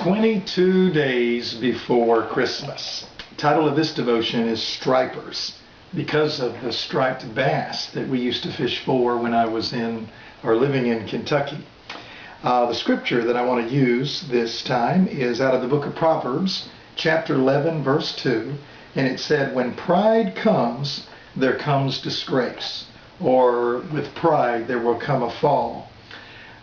22 days before Christmas. The title of this devotion is Stripers, because of the striped bass that we used to fish for when I was living in Kentucky. The scripture that I want to use this time is out of the book of Proverbs, chapter 11, verse 2, and it said, "When pride comes, there comes disgrace," or with pride there will come a fall.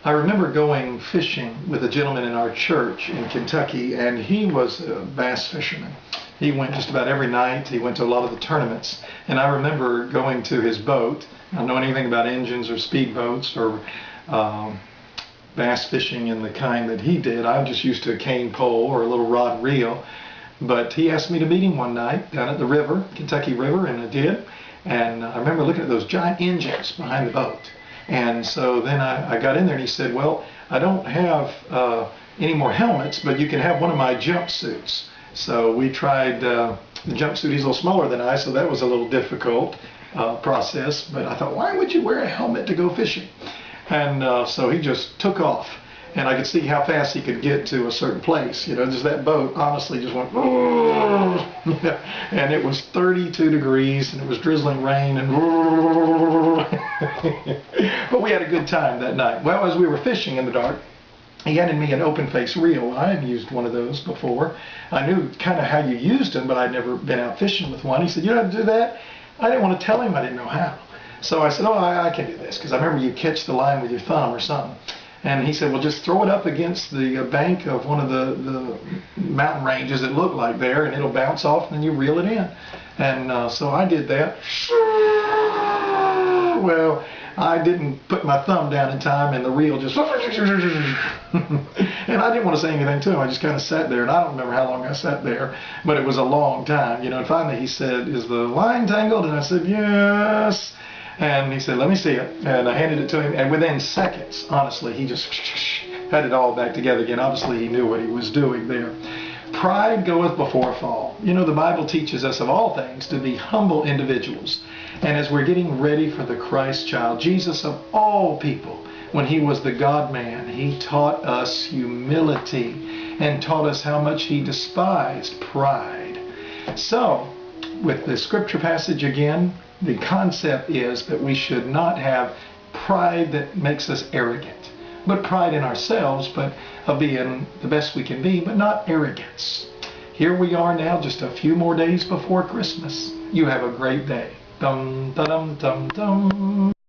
I remember going fishing with a gentleman in our church in Kentucky, and he was a bass fisherman. He went just about every night. He went to a lot of the tournaments, and I remember going to his boat. I don't know anything about engines or speedboats or bass fishing in the kind that he did. I'm just used to a cane pole or a little rod and reel. But he asked me to meet him one night down at the river, Kentucky River, and I did. And I remember looking at those giant engines behind the boat. And so then I got in there and he said, "Well, I don't have any more helmets, but you can have one of my jumpsuits." So we tried the jumpsuit. He's a little smaller than I, so that was a little difficult process. But I thought, why would you wear a helmet to go fishing? And so he just took off. And I could see how fast he could get to a certain place. You know, just that boat honestly just went, and it was 32 degrees and it was drizzling rain and but we had a good time that night. Well, as we were fishing in the dark, he handed me an open face reel. I had used one of those before. I knew kind of how you used them, but I'd never been out fishing with one. He said, "You know how to do that?" I didn't want to tell him I didn't know how. So I said, "Oh, I can do this," because I remember you catch the line with your thumb or something. And he said, "Well, just throw it up against the bank of one of the mountain ranges it looked like there, and it'll bounce off, and then you reel it in." And so I did that. Well, I didn't put my thumb down in time, and the reel just... and I didn't want to say anything to him. I just kind of sat there, and I don't remember how long I sat there, but it was a long time. You know, and finally he said, "Is the line tangled?" And I said, "Yes." And he said, "Let me see it." And I handed it to him, and within seconds, honestly, he just had it all back together again. Obviously, he knew what he was doing there. Pride goeth before a fall. You know, the Bible teaches us of all things to be humble individuals. And as we're getting ready for the Christ child, Jesus of all people, when he was the God-man, he taught us humility and taught us how much he despised pride. So, with the scripture passage again, the concept is that we should not have pride that makes us arrogant, but pride in ourselves, but of being the best we can be, but not arrogance. Here we are now, just a few more days before Christmas. You have a great day. Dum, da, dum, dum, dum.